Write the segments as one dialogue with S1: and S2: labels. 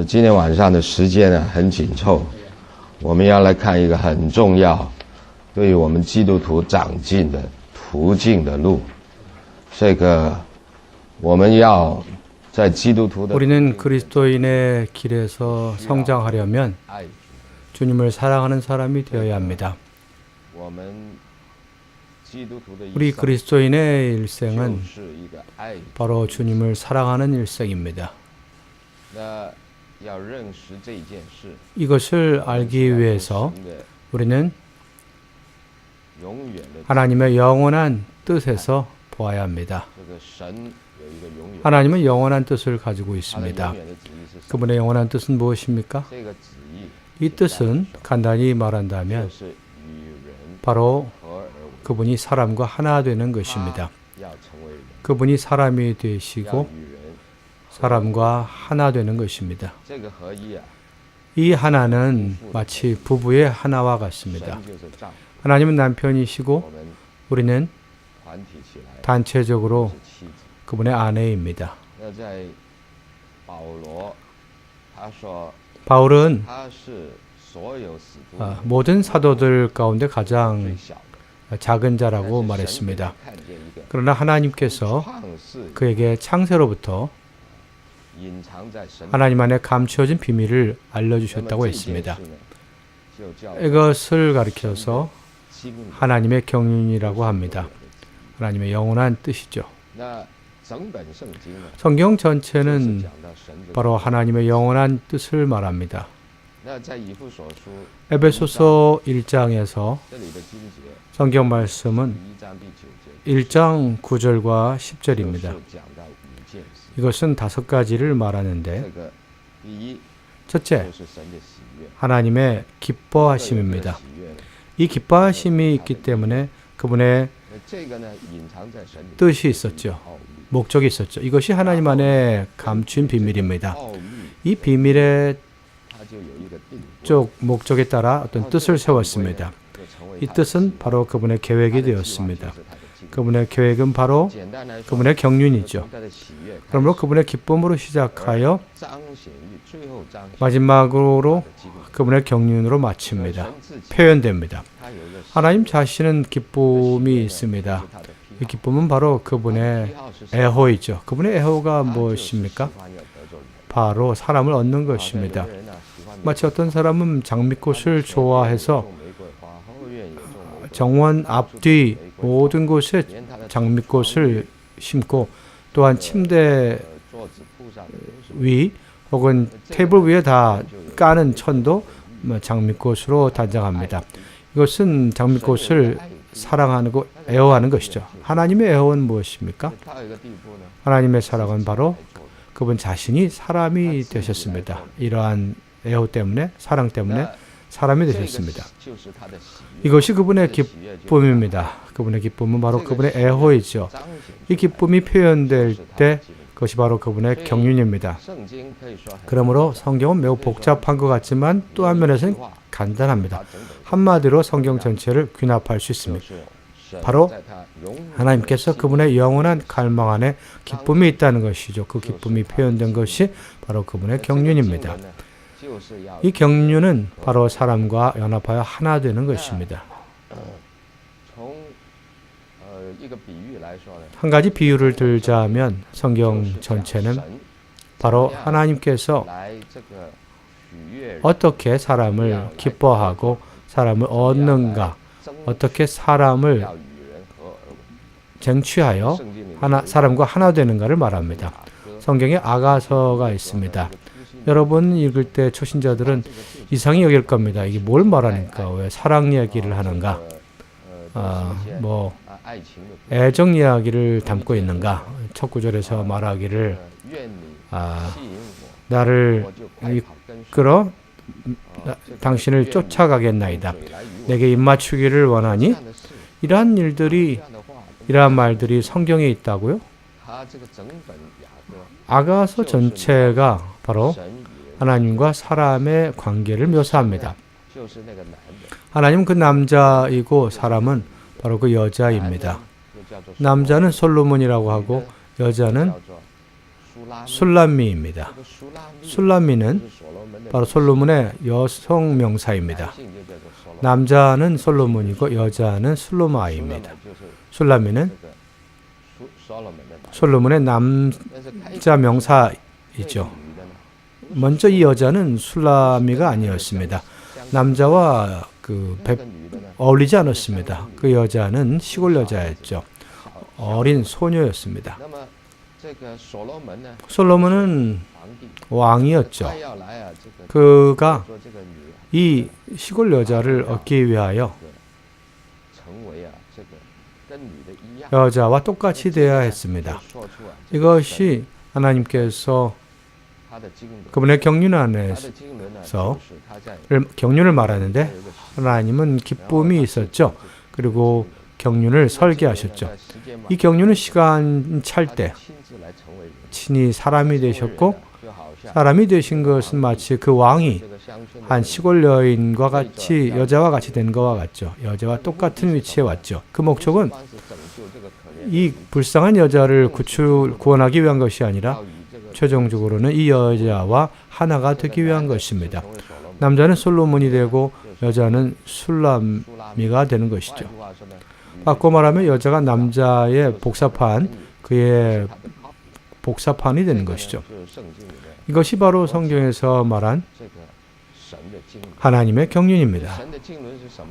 S1: 今天晚上的时间呢很紧凑，我们要来看一个很重要，对于我们基督徒长进的途径的路。这个我们要在基督徒的
S2: 우리는 그리스도인의 길에서 성장하려면 주님을 사랑하는 사람이 되어야 합니다. 우리 그리스도인의 일생은 바로 주님을 사랑하는 일생입니다. 이것을 알기 위해서 우리는 하나님의 영원한 뜻에서 보아야 합니다. 하나님은 영원한 뜻을 가지고 있습니다. 그분의 영원한 뜻은 무엇입니까? 이 뜻은 간단히 말한다면 바로 그분이 사람과 하나 되는 것입니다. 그분이 사람이 되시고 사람과 하나 되는 것입니다. 이 하나는 마치 부부의 하나와 같습니다. 하나님은 남편이시고 우리는 단체적으로 그분의 아내입니다. 바울은 모든 사도들 가운데 가장 작은 자라고 말했습니다. 그러나 하나님께서 그에게 창세로부터 하나님 안에 감추어진 비밀을 알려주셨다고 했습니다. 이것을 가리켜서 하나님의 경륜이라고 합니다. 하나님의 영원한 뜻이죠. 성경 전체는 바로 하나님의 영원한 뜻을 말합니다. 에베소서 1장에서 성경 말씀은 1장 9절과 10절입니다. 이것은 5가지를 말하는데 첫째, 하나님의 기뻐하심입니다. 이 기뻐하심이 있기 때문에 그분의 뜻이 있었죠. 목적이 있었죠. 이것이 하나님 안에 감춘 비밀입니다. 이 비밀의 쪽 목적에 따라 어떤 뜻을 세웠습니다. 이 뜻은 바로 그분의 계획이 되었습니다. 그분의 계획은 바로 그분의 경륜이죠. 그러므로 그분의 기쁨으로 시작하여 마지막으로 그분의 경륜으로 마칩니다. 표현됩니다. 하나님 자신은 기쁨이 있습니다. 이 기쁨은 바로 그분의 애호이죠. 그분의 애호가 무엇입니까? 바로 사람을 얻는 것입니다. 마치 어떤 사람은 장미꽃을 좋아해서 정원 앞뒤 모든 곳에 장미꽃을 심고 또한 침대 위 혹은 테이블 위에 다 까는 천도 장미꽃으로 단장합니다. 이것은 장미꽃을 사랑하고 애호하는 것이죠. 하나님의 애호는 무엇입니까? 하나님의 사랑은 바로 그분 자신이 사람이 되셨습니다. 이러한 애호 때문에, 사랑 때문에 사람이 되셨습니다. 이것이 그분의 기쁨입니다. 그분의 기쁨은 바로 그분의 애호이죠. 이 기쁨이 표현될 때 그것이 바로 그분의 경륜입니다. 그러므로 성경은 매우 복잡한 것 같지만 또 한면에서는 간단합니다. 한마디로 성경 전체를 귀납할 수 있습니다. 바로 하나님께서 그분의 영원한 갈망 안에 기쁨이 있다는 것이죠. 그 기쁨이 표현된 것이 바로 그분의 경륜입니다. 이 경륜은 바로 사람과 연합하여 하나 되는 것입니다. 한 가지 비유를 들자면 성경 전체는 바로 하나님께서 어떻게 사람을 기뻐하고 사람을 얻는가, 어떻게 사람을 쟁취하여 사람과 하나 되는가를 말합니다. 성경에 아가서가 있습니다. 여러분 읽을 때 초신자들은 이상히 여길 겁니다. 이게 뭘 말하니까 왜 사랑 이야기를 하는가? 애정 이야기를 담고 있는가? 첫 구절에서 말하기를 나를 이끌어 당신을 쫓아가겠나이다. 내게 입맞추기를 원하니? 이러한 말들이 성경에 있다고요? 아가서 전체가 바로 하나님과 사람의 관계를 묘사합니다. 하나님은 그 남자이고 사람은 바로 그 여자입니다. 남자는 솔로몬이라고 하고 여자는 술람미입니다. 술람미는 바로 솔로몬의 여성 명사입니다. 남자는 솔로몬이고 여자는 술로마입니다. 술람미는 솔로몬의 남자 명사이죠. 먼저 이 여자는 술라미가 아니었습니다. 남자와 어울리지 않았습니다. 그 여자는 시골 여자였죠. 어린 소녀였습니다. 솔로몬은 왕이었죠. 그가 이 시골 여자를 얻기 위하여 여자와 똑같이 되어야 했습니다. 이것이 하나님께서 그분의 경륜 안에서 경륜을 말하는데 하나님은 기쁨이 있었죠. 그리고 경륜을 설계하셨죠. 이 경륜은 시간 찰 때 친히 사람이 되셨고 사람이 되신 것은 마치 그 왕이 한 시골 여인과 같이 여자와 같이 된 것과 같죠. 여자와 똑같은 위치에 왔죠. 그 목적은 이 불쌍한 여자를 구원하기 위한 것이 아니라 최종적으로는 이 여자와 하나가 되기 위한 것입니다. 남자는 솔로몬이 되고 여자는 술라미가 되는 것이죠. 바꿔 말하면 여자가 남자의 복사판, 그의 복사판이 되는 것이죠. 이것이 바로 성경에서 말한 하나님의 경륜입니다.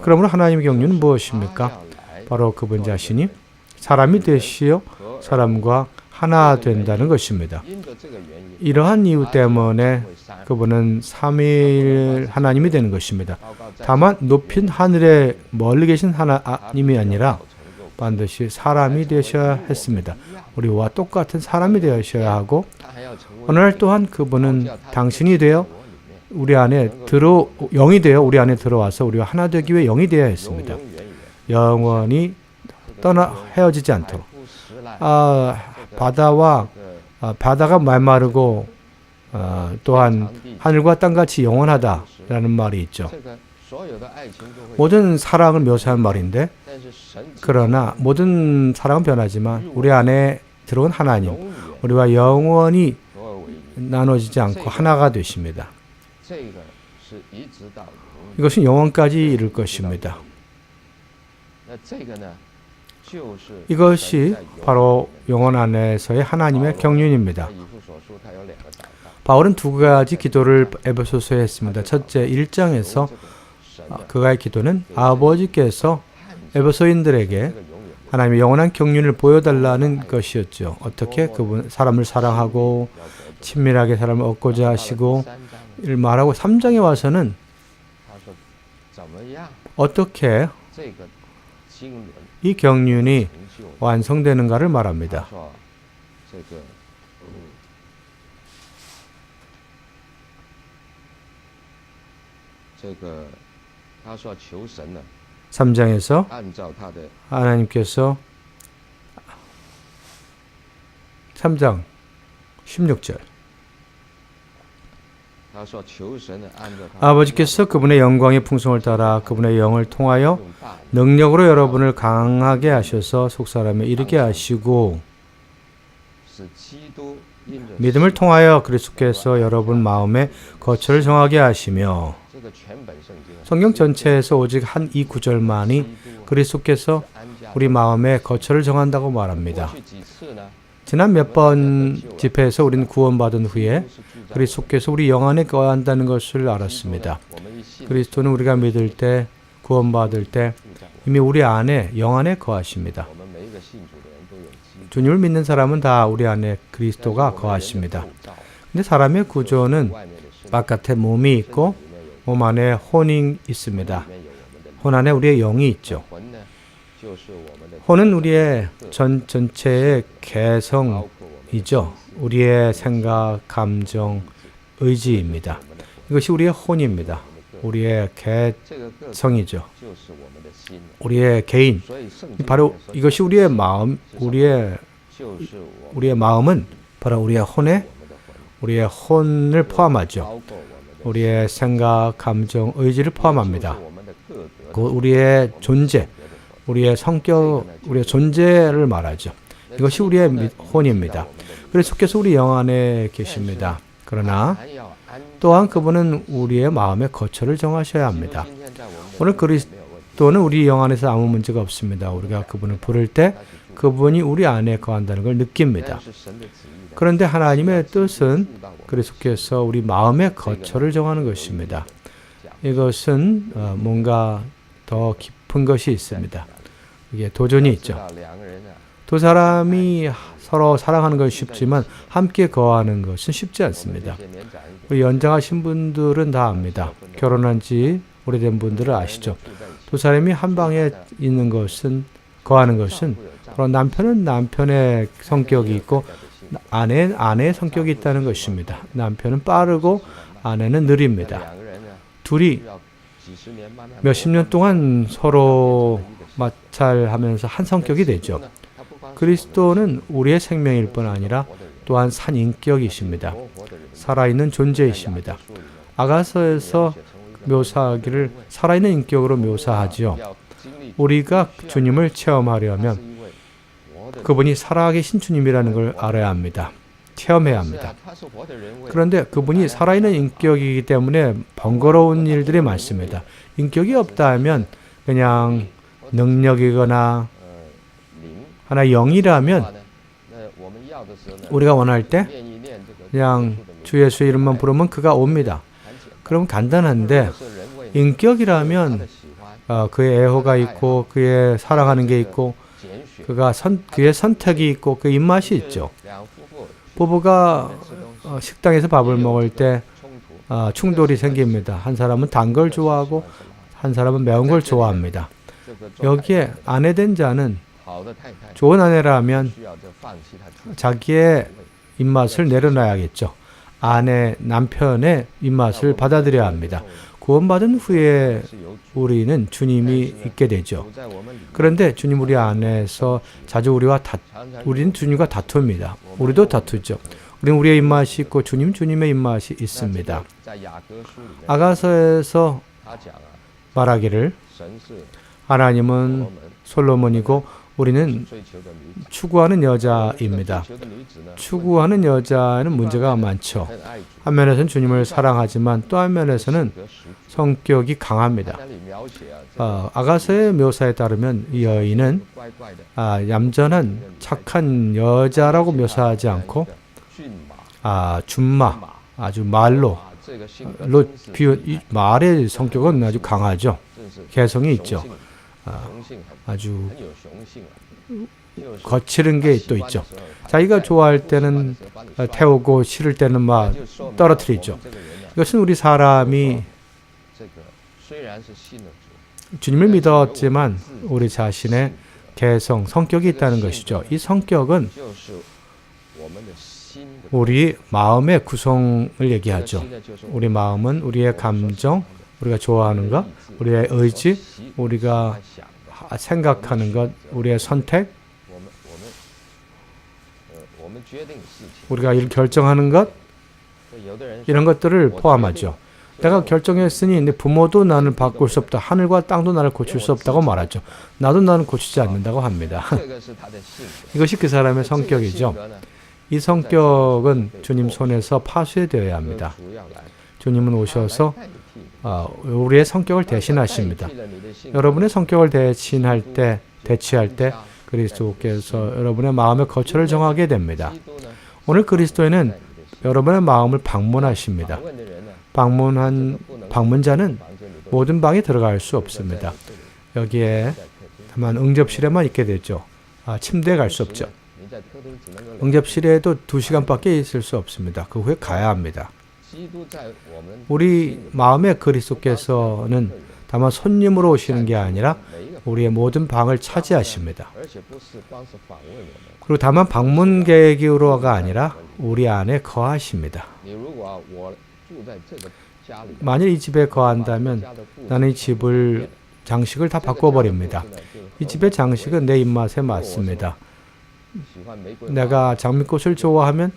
S2: 그러므로 하나님의 경륜은 무엇입니까? 바로 그분 자신이 사람이 되시어 사람과 하나 된다는 것입니다. 이러한 이유 때문에 그분은 삼위일 하나님이 되는 것입니다. 다만 높인 하늘에 멀리 계신 하나님이 아니라 반드시 사람이 되셔야 했습니다. 우리와 똑같은 사람이 되셔야 하고 어느 날 또한 그분은 당신이 되어 우리 안에 영이 되어 우리 안에 들어와서 우리와 하나 되기 위해 영이 되어야 했습니다. 영원히 헤어지지 않도록. 바다가 말마르고 또한 하늘과 땅같이 영원하다라는 말이 있죠. 모든 사랑을 묘사한 말인데 그러나 모든 사랑은 변하지만 우리 안에 들어온 하나님, 우리와 영원히 나눠지지 않고 하나가 되십니다. 이것은 영원까지 이를 것입니다. 이것이 바로 영혼 안에서의 하나님의 경륜입니다. 바울은 두 가지 기도를 에베소서에 했습니다. 첫째, 1장에서 그가의 기도는 아버지께서 에베소인들에게 하나님의 영원한 경륜을 보여달라는 것이었죠. 어떻게 그분 사람을 사랑하고 친밀하게 사람을 얻고자 하시고 이를 말하고 3장에 와서는 어떻게 이 경륜이 완성되는가를 말합니다. 3장에서 하나님께서 3장 16절 아버지께서 그분의 영광의 풍성을 따라 그분의 영을 통하여 능력으로 여러분을 강하게 하셔서 속사람에 이르게 하시고 믿음을 통하여 그리스도께서 여러분 마음에 거처를 정하게 하시며 성경 전체에서 오직 한 이 구절만이 그리스도께서 우리 마음에 거처를 정한다고 말합니다. 지난 몇 번 집회에서 우리는 구원받은 후에 그리스도께서 우리 영 안에 거한다는 것을 알았습니다. 그리스도는 우리가 믿을 때, 구원받을 때 이미 우리 안에, 영 안에 거하십니다. 주님을 믿는 사람은 다 우리 안에 그리스도가 거하십니다. 근데 사람의 구조는 바깥에 몸이 있고 몸 안에 혼이 있습니다. 혼 안에 우리의 영이 있죠. 혼은 우리의 전체의 개성이죠. 우리의 생각, 감정, 의지입니다. 이것이 우리의 혼입니다. 우리의 개성이죠. 우리의 개인. 바로 이것이 우리의 마음, 우리의 마음은 바로 우리의 혼을 포함하죠. 우리의 생각, 감정, 의지를 포함합니다. 우리의 존재, 우리의 성격, 우리의 존재를 말하죠. 이것이 우리의 혼입니다. 그리스도께서 우리 영 안에 계십니다. 그러나 또한 그분은 우리의 마음의 거처를 정하셔야 합니다. 오늘 그리스도는 우리 영 안에서 아무 문제가 없습니다. 우리가 그분을 부를 때 그분이 우리 안에 거한다는 걸 느낍니다. 그런데 하나님의 뜻은 그리스도께서 우리 마음의 거처를 정하는 것입니다. 이것은 뭔가 더 깊은 것이 있습니다. 이게 도전이 있죠. 두 사람이 서로 사랑하는 건 쉽지만 함께 거하는 것은 쉽지 않습니다. 우리 연장하신 분들은 다 압니다. 결혼한 지 오래된 분들은 아시죠. 두 사람이 한 방에 있는 것은 거하는 것은 바로 남편은 남편의 성격이 있고 아내의 성격이 있다는 것입니다. 남편은 빠르고 아내는 느립니다. 둘이 몇십 년 동안 서로 마찰하면서 한 성격이 되죠. 그리스도는 우리의 생명일 뿐 아니라 또한 산 인격이십니다. 살아있는 존재이십니다. 아가서에서 묘사하기를 살아있는 인격으로 묘사하지요. 우리가 주님을 체험하려면 그분이 살아계신 주님이라는 걸 알아야 합니다. 체험해야 합니다. 그런데 그분이 살아있는 인격이기 때문에 번거로운 일들이 많습니다. 인격이 없다 하면 그냥 능력이거나 하나 영이라면 우리가 원할 때 그냥 주 예수 이름만 부르면 그가 옵니다. 그럼 간단한데 인격이라면 그의 애호가 있고 그의 사랑하는 게 있고 그의 선택이 있고 그 입맛이 있죠. 부부가 식당에서 밥을 먹을 때 충돌이 생깁니다. 한 사람은 단 걸 좋아하고 한 사람은 매운 걸 좋아합니다. 여기에 아내된 자는 좋은 아내라면 자기의 입맛을 내려놔야겠죠. 남편의 입맛을 받아들여야 합니다. 구원받은 후에 우리는 주님이 있게 되죠. 그런데 주님 우리 안에서 자주 우리는 주님과 다툽니다. 우리도 다투죠. 우리는 우리의 입맛이 있고 주님의 입맛이 있습니다. 아가서에서 말하기를 하나님은 솔로몬이고 우리는 추구하는 여자입니다. 추구하는 여자는 문제가 많죠. 한 면에서는 주님을 사랑하지만 또 한 면에서는 성격이 강합니다. 아가서의 묘사에 따르면 이 여인은 얌전한 착한 여자라고 묘사하지 않고 준마, 아주 말로 말의 성격은 아주 강하죠. 개성이 있죠. 아주 거칠은 게 또 있죠. 자기가 좋아할 때는 태우고 싫을 때는 막 떨어뜨리죠. 이것은 우리 사람이 주님을 믿었지만 우리 자신의 개성, 성격이 있다는 것이죠. 이 성격은 우리 마음의 구성을 얘기하죠. 우리 마음은 우리의 감정, 우리가 좋아하는 것, 우리의 의지, 우리가 생각하는 것, 우리의 선택, 우리가 결정하는 것, 이런 것들을 포함하죠. 내가 결정했으니 내 부모도 나를 바꿀 수 없다. 하늘과 땅도 나를 고칠 수 없다고 말하죠. 나도 나를 고치지 않는다고 합니다. 이것이 그 사람의 성격이죠. 이 성격은 주님 손에서 파쇄되어야 합니다. 주님은 오셔서 우리의 성격을 대신하십니다. 여러분의 성격을 대치할 때 그리스도께서 여러분의 마음의 거처를 정하게 됩니다. 오늘 그리스도에는 여러분의 마음을 방문하십니다. 방문자는 모든 방에 들어갈 수 없습니다. 여기에 다만 응접실에만 있게 되죠. 침대에 갈 수 없죠. 응접실에도 2시간밖에 있을 수 없습니다. 그 후에 가야 합니다. 우리 마음에 그리스도께서는 다만 손님으로 오시는 게 아니라 우리의 모든 방을 차지하십니다. 그리고 다만 방문객으로가 아니라 우리 안에 거하십니다. 만일 이 집에 거한다면 나는 이 집을 장식을 다 바꿔버립니다. 이 집의 장식은 내 입맛에 맞습니다. 내가 장미꽃을 좋아하면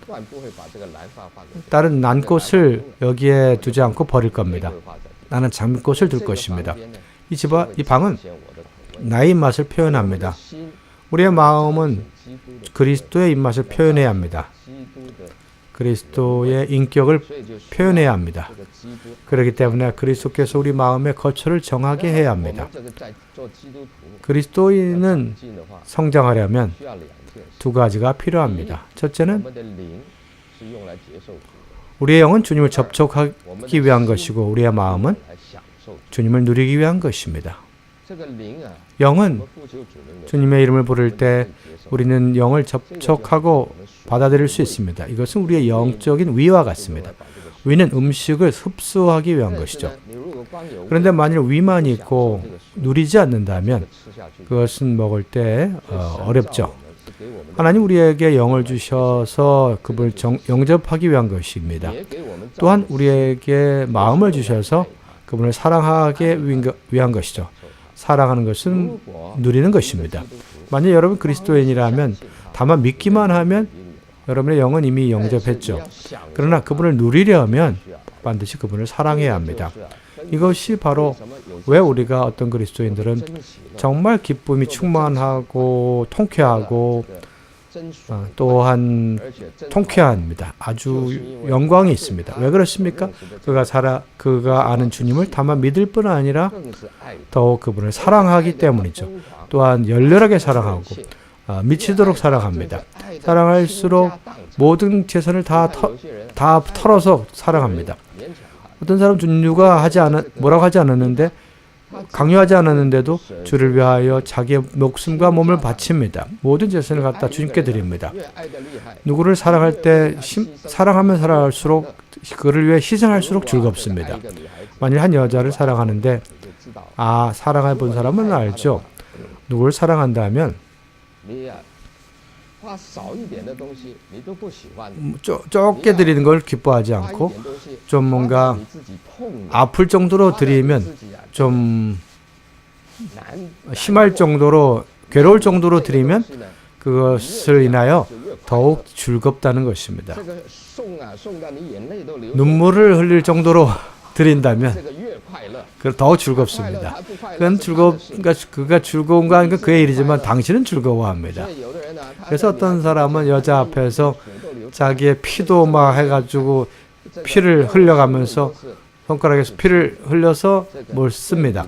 S2: 다른 난꽃을 여기에 두지 않고 버릴 겁니다. 나는 장미꽃을 둘 것입니다. 이 방은 나의 입맛을 표현합니다. 우리의 마음은 그리스도의 입맛을 표현해야 합니다. 그리스도의 인격을 표현해야 합니다. 그렇기 때문에 그리스도께서 우리 마음의 거처를 정하게 해야 합니다. 그리스도인은 성장하려면 두 가지가 필요합니다. 첫째는 우리의 영은 주님을 접촉하기 위한 것이고 우리의 마음은 주님을 누리기 위한 것입니다. 영은 주님의 이름을 부를 때 우리는 영을 접촉하고 받아들일 수 있습니다. 이것은 우리의 영적인 위와 같습니다. 위는 음식을 흡수하기 위한 것이죠. 그런데 만일 위만 있고 누리지 않는다면 그것은 먹을 때 어렵죠. 하나님 우리에게 영을 주셔서 그분을 영접하기 위한 것입니다. 또한 우리에게 마음을 주셔서 그분을 사랑하기 위한 것이죠. 사랑하는 것은 누리는 것입니다. 만약 여러분 그리스도인이라면 다만 믿기만 하면 여러분의 영은 이미 영접했죠. 그러나 그분을 누리려면 반드시 그분을 사랑해야 합니다. 이것이 바로 왜 우리가 어떤 그리스도인들은 정말 기쁨이 충만하고 통쾌하고 또한 통쾌합니다. 아주 영광이 있습니다. 왜 그렇습니까? 그가 아는 주님을 다만 믿을 뿐 아니라 더욱 그분을 사랑하기 때문이죠. 또한 열렬하게 사랑하고 미치도록 사랑합니다. 사랑할수록 모든 최선을 다 털어서 사랑합니다. 어떤 사람 뭐라고 하지 않았는데 강요하지 않았는데도 주를 위하여 자기의 목숨과 몸을 바칩니다. 모든 재산을 갖다 주님께 드립니다. 누구를 사랑할 때 사랑하면 사랑할수록 그를 위해 희생할수록 즐겁습니다. 만일 한 여자를 사랑하는데 사랑해 본 사람은 알죠. 누구를 사랑한다면 적게 드리는 걸 기뻐하지 않고 좀 뭔가 아플 정도로 드리면 좀 심할 정도로 괴로울 정도로 드리면 그것을 인하여 더욱 즐겁다는 것입니다. 눈물을 흘릴 정도로 드린다면 더 즐겁습니다. 그가 즐거운가 하니까 그의 일이지만 당신은 즐거워합니다. 그래서 어떤 사람은 여자 앞에서 자기의 피도 막 해가지고 피를 흘려가면서 손가락에서 피를 흘려서 뭘 씁니다.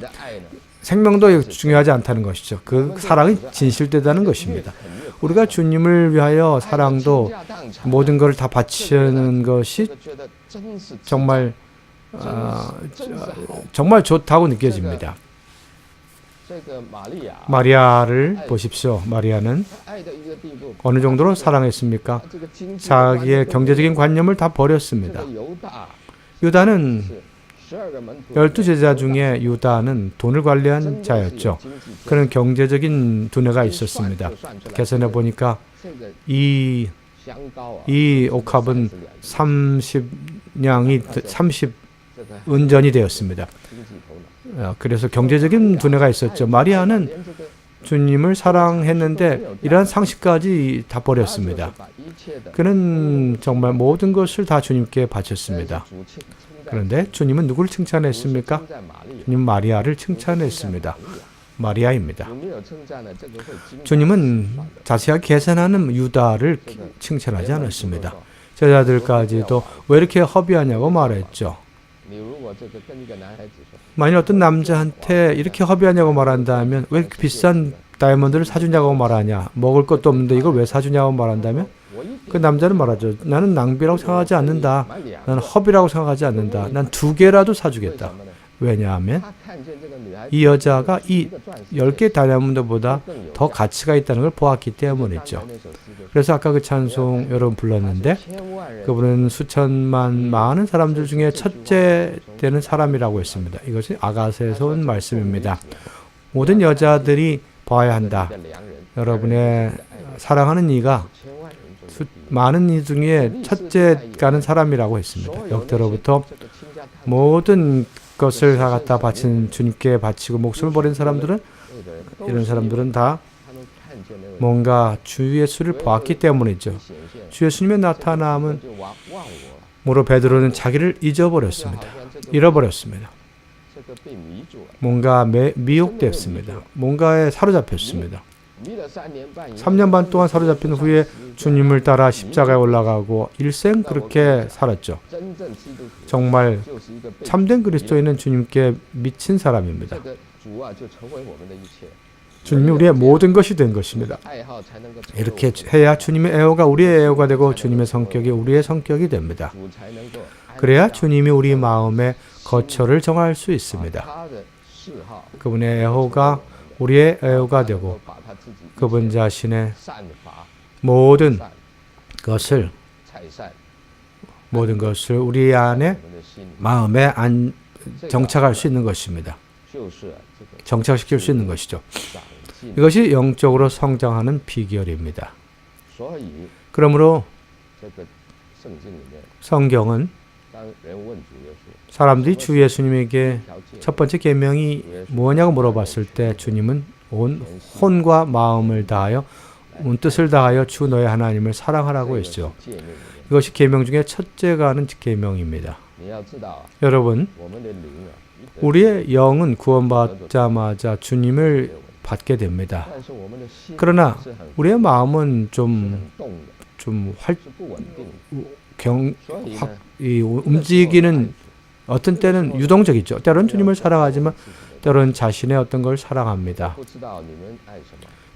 S2: 생명도 중요하지 않다는 것이죠. 그 사랑이 진실되다는 것입니다. 우리가 주님을 위하여 사랑도 모든 것을 다 바치는 것이 정말 좋다고 느껴집니다. 마리아를 보십시오. 마리아는 어느 정도로 사랑했습니까? 자기의 경제적인 관념을 다 버렸습니다. 유다는 12제자 중에 유다는 돈을 관리한 자였죠. 그는 경제적인 두뇌가 있었습니다. 계산해 보니까 이 옥합은 30 은전이 되었습니다. 그래서 경제적인 두뇌가 있었죠. 마리아는 주님을 사랑했는데 이러한 상식까지 다 버렸습니다. 그는 정말 모든 것을 다 주님께 바쳤습니다. 그런데 주님은 누구를 칭찬했습니까? 주님 마리아를 칭찬했습니다. 마리아입니다. 주님은 자세하게 계산하는 유다를 칭찬하지 않았습니다. 제자들까지도 왜 이렇게 허비하냐고 말했죠. 만일 어떤 남자한테 이렇게 허비하냐고 말한다면 왜 이렇게 비싼 다이아몬드를 사주냐고 말하냐, 먹을 것도 없는데 이걸 왜 사주냐고 말한다면 그 남자는 말하죠. 나는 낭비라고 생각하지 않는다. 나는 허비라고 생각하지 않는다. 난 2개라도 사주겠다. 왜냐하면 이 여자가 이 10개 다이아몬드보다 더 가치가 있다는 걸 보았기 때문이죠. 그래서 아까 그 찬송 여러분 불렀는데 그분은 수천만 많은 사람들 중에 첫째 되는 사람이라고 했습니다. 이것이 아가서에서 온 말씀입니다. 모든 여자들이 봐야 한다. 여러분의 사랑하는 이가 많은 이 중에 첫째 가는 사람이라고 했습니다. 역대로부터 모든 것을 다 갖다 바친 주님께 바치고 목숨을 버린 사람들은 이런 사람들은 다 뭔가 주 예수를 보았기 때문이죠. 주 예수님의 나타남은 무릇 베드로는 자기를 잃어버렸습니다. 뭔가 미혹됐습니다. 뭔가에 사로잡혔습니다. 3년 반 동안 사로잡힌 후에 주님을 따라 십자가에 올라가고 일생 그렇게 살았죠. 정말 참된 그리스도인은 주님께 미친 사람입니다. 주님이 우리의 모든 것이 된 것입니다. 이렇게 해야 주님의 애호가 우리의 애호가 되고 주님의 성격이 우리의 성격이 됩니다. 그래야 주님이 우리 마음의 거처를 정할 수 있습니다. 그분의 애호가 우리의 애호가 되고 그분 자신의 모든 것을 우리 안에 마음에 정착할 수 있는 것입니다. 정착시킬 수 있는 것이죠. 이것이 영적으로 성장하는 비결입니다. 그러므로 성경은 사람들이 주 예수님에게 첫 번째 계명이 뭐냐고 물어봤을 때 주님은 온 혼과 마음을 다하여 온 뜻을 다하여 주 너의 하나님을 사랑하라고 했죠. 이것이 계명 중에 첫째가 하는 계명입니다. 여러분, 우리의 영은 구원받자마자 주님을 받게 됩니다. 그러나 우리의 마음은 움직이는 어떤 때는 유동적이죠. 때로는 주님을 사랑하지만 때로는 자신의 어떤 걸 사랑합니다.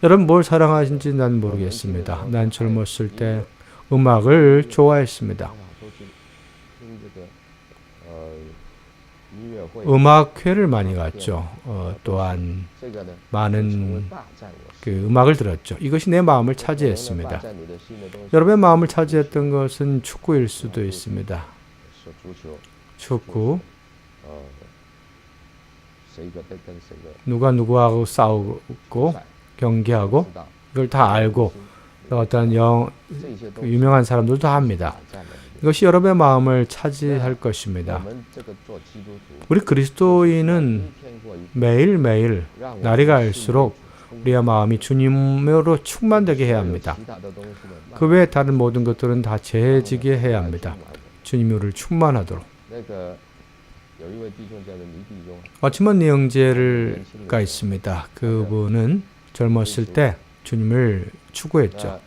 S2: 여러분 뭘 사랑하신지 난 모르겠습니다. 난 젊었을 때 음악을 좋아했습니다. 음악회를 많이 갔죠. 또한 많은 음악을 들었죠. 이것이 내 마음을 차지했습니다. 여러분의 마음을 차지했던 것은 축구일 수도 있습니다. 축구. 누가 누구하고 싸우고 경기하고 이걸 다 알고 어떤 유명한 사람들도 다 합니다. 이것이 여러분의 마음을 차지할 것입니다. 우리 그리스도인은 매일매일 날이 갈수록 우리의 마음이 주님으로 충만되게 해야 합니다. 그 외에 다른 모든 것들은 다 재해지게 해야 합니다. 주님이 우리를 충만하도록. 어치먼 리 형제가 있습니다. 그분은 젊었을 때 주님을 추구했죠.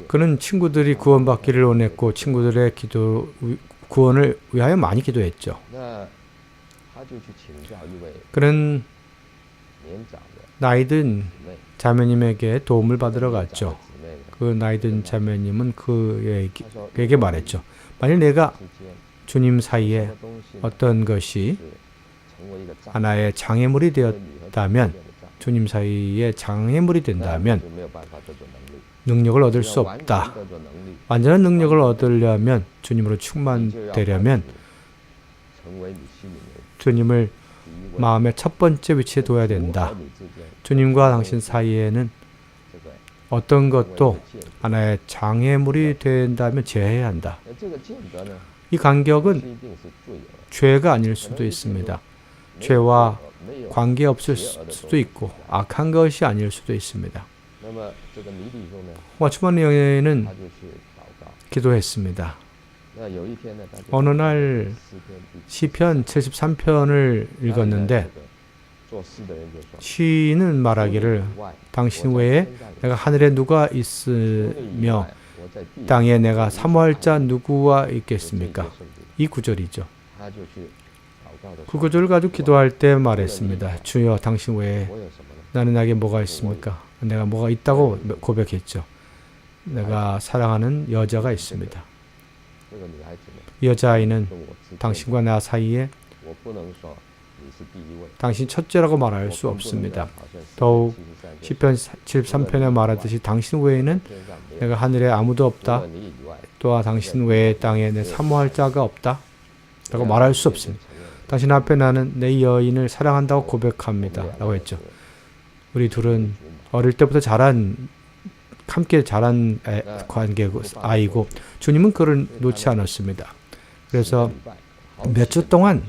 S2: 그는 친구들이 구원받기를 원했고 친구들의 구원을 위하여 많이 기도했죠. 그는 나이든 자매님에게 도움을 받으러 갔죠. 그 나이든 자매님은 그에게 말했죠. 만일 내가 주님 사이에 어떤 것이 하나의 장애물이 되었다면, 주님 사이에 장애물이 된다면 능력을 얻을 수 없다. 완전한 능력을 얻으려면, 주님으로 충만되려면 주님을 마음의 첫 번째 위치에 둬야 된다. 주님과 당신 사이에는 어떤 것도 하나의 장애물이 된다면 제해야 한다. 이 간격은 죄가 아닐 수도 있습니다. 죄와 관계없을 수도 있고 악한 것이 아닐 수도 있습니다. 워치먼 형제는 기도했습니다. 어느 날 시편 73편을 읽었는데 시인은 말하기를 당신 외에 내가 하늘에 누가 있으며 땅에 내가 사모할 자 누구와 있겠습니까? 이 구절이죠. 그 구절을 가지고 기도할 때 말했습니다. 주여 당신 외에 나는 나에게 뭐가 있습니까? 내가 뭐가 있다고 고백했죠. 내가 사랑하는 여자가 있습니다. 여자아이는 당신과 나 사이에 당신 첫째라고 말할 수 없습니다. 더욱 시편 73편에 말하듯이 당신 외에는 내가 하늘에 아무도 없다. 또한 당신 외에 땅에 내 사모할 자가 없다. 라고 말할 수 없습니다. 당신 앞에 나는 내 여인을 사랑한다고 고백합니다. 라고 했죠. 우리 둘은 어릴 때부터 함께 자란 관계고 아이고 주님은 그를 놓지 않았습니다. 그래서 몇 주 동안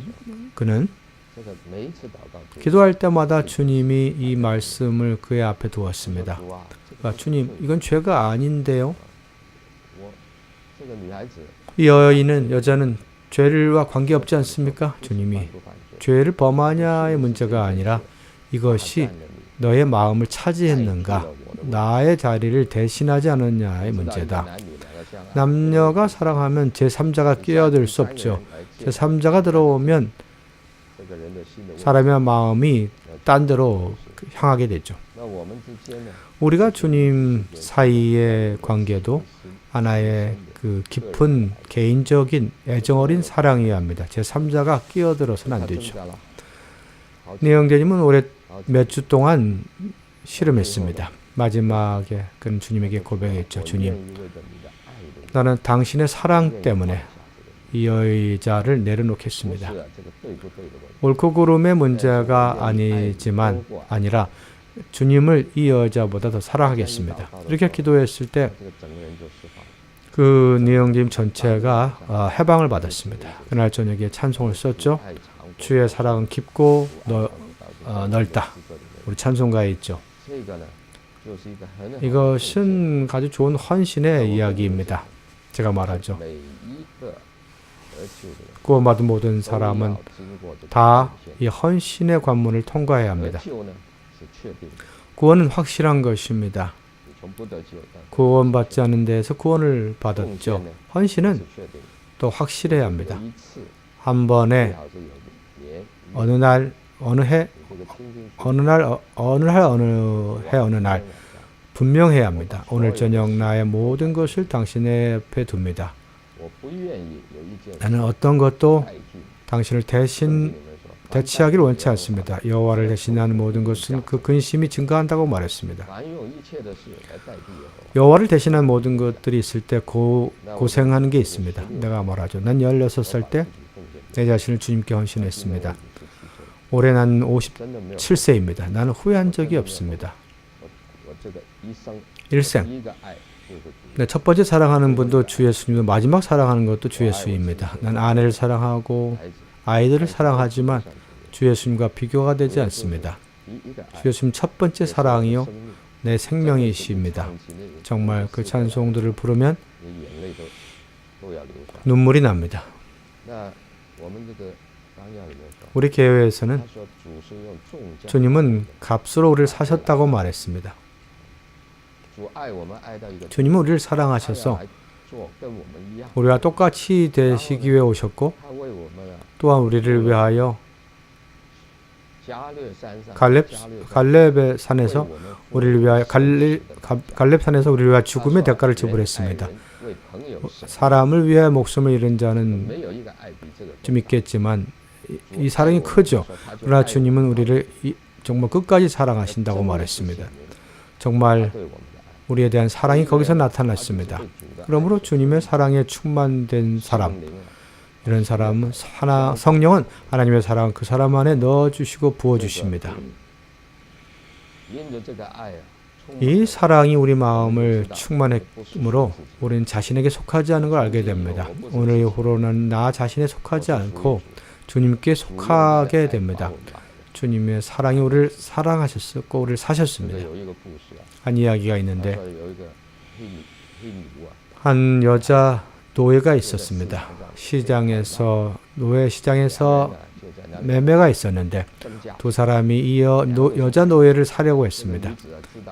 S2: 그는 기도할 때마다 주님이 이 말씀을 그의 앞에 두었습니다. 주님, 이건 죄가 아닌데요. 이 여자는 죄와 관계없지 않습니까? 주님이 죄를 범하냐의 문제가 아니라 이것이 너의 마음을 차지했는가, 나의 자리를 대신하지 않았냐의 문제다. 남녀가 사랑하면 제3자가 끼어들 수 없죠. 제3자가 들어오면 사람의 마음이 딴 데로 향하게 되죠. 우리가 주님 사이의 관계도 하나의 그 깊은 개인적인 애정어린 사랑이어야 합니다. 제3자가 끼어들어서는 안 되죠. 네 형제님은 올해 몇 주 동안 씨름했습니다. 마지막에 그는 주님에게 고백했죠. 주님, 나는 당신의 사랑 때문에 이 여자를 내려놓겠습니다. 옳고 그름의 문제가 아니라 주님을 이 여자보다 더 사랑하겠습니다. 이렇게 기도했을 때 그 니형님 전체가 해방을 받았습니다. 그날 저녁에 찬송을 썼죠. 주의 사랑은 깊고 넓다. 우리 찬송가에 있죠. 이것은 아주 좋은 헌신의 이야기입니다. 제가 말하죠. 구원받은 모든 사람은 다 이 헌신의 관문을 통과해야 합니다. 구원은 확실한 것입니다. 구원받지 않은 데에서 구원을 받았죠. 헌신은 또 확실해야 합니다. 한 번에 어느 날 분명해야 합니다. 오늘 저녁 나의 모든 것을 당신의 옆에 둡니다. 나는 어떤 것도 당신을 대체하기를 원치 않습니다. 여호와를 대신하는 모든 것은 그 근심이 증가한다고 말했습니다. 여호와를 대신한 모든 것들이 있을 때 고생하는 게 있습니다. 내가 말하죠. 난 16살 때 내 자신을 주님께 헌신했습니다. 올해 난 57세입니다. 나는 후회한 적이 없습니다. 일생. 네, 첫 번째 사랑하는 분도 주 예수님이고 마지막 사랑하는 것도 주 예수입니다. 난 아내를 사랑하고 아이들을 사랑하지만 주 예수님과 비교가 되지 않습니다. 주 예수님 첫 번째 사랑이요 내 생명이십니다. 정말 그 찬송들을 부르면 눈물이 납니다. 우리 교회에서는 주님은 값으로 우리를 사셨다고 말했습니다. 주님은 우리를 사랑하셔서 우리와 똑같이 되시기 위해 오셨고 또한 우리를 위하여 갈렙의 산에서 우리를 위하여 갈렙 산에서 우리를 위하여 죽음의 대가를 지불했습니다. 사람을 위해 목숨을 잃은 자는 좀 있겠지만 이 사랑이 크죠. 그러나 주님은 우리를 정말 끝까지 사랑하신다고 말했습니다. 정말 우리에 대한 사랑이 거기서 나타났습니다. 그러므로 주님의 사랑에 충만된 사람, 이런 사람은 성령은 하나님의 사랑을 그 사람 안에 넣어주시고 부어주십니다. 이 사랑이 우리 마음을 충만했으므로 우리는 자신에게 속하지 않은 걸 알게 됩니다. 오늘 이후로는 나 자신에 속하지 않고 주님께 속하게 됩니다. 주님의 사랑이 우리를 사랑하셨고 우리를 사셨습니다. 한 이야기가 있는데 한 여자 노예가 있었습니다. 노예 시장에서 매매가 있었는데 두 사람이 이 여자 노예를 사려고 했습니다.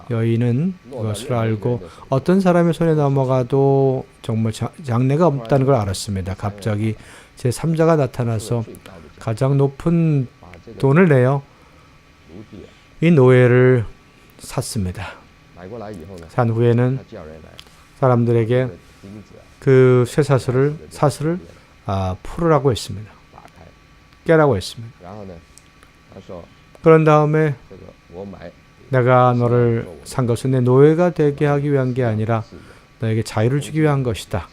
S2: 여인은 그것을 알고 어떤 사람의 손에 넘어가도 정말 장래가 없다는 걸 알았습니다. 갑자기 제3자가 나타나서 가장 높은 돈을 내어 이 노예를 샀습니다. 산 후에는 사람들에게 그 쇠사슬을 풀으라고 했습니다. 깨라고 했습니다. 그런 다음에 내가 너를 산 것은 내 노예가 되게 하기 위한 게 아니라 너에게 자유를 주기 위한 것이다.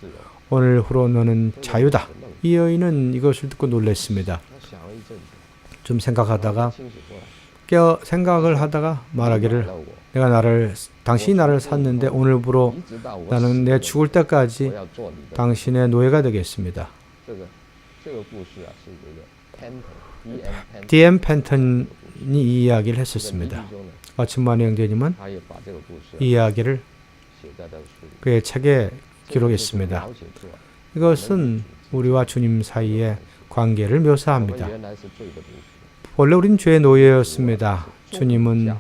S2: 오늘 후로 너는 자유다. 이 여인은 이것을 듣고 놀랐습니다. 좀 생각을 하다가 말하기를 당신이 나를 샀는데 오늘부로 나는 내 죽을 때까지 당신의 노예가 되겠습니다. D.M. 펜턴이 이 이야기를 했었습니다. 와츠만의 형제님은 이 이야기를 그의 책에 기록했습니다. 이것은 우리와 주님 사이의 관계를 묘사합니다. 원래 우린 죄의 노예였습니다. 주님은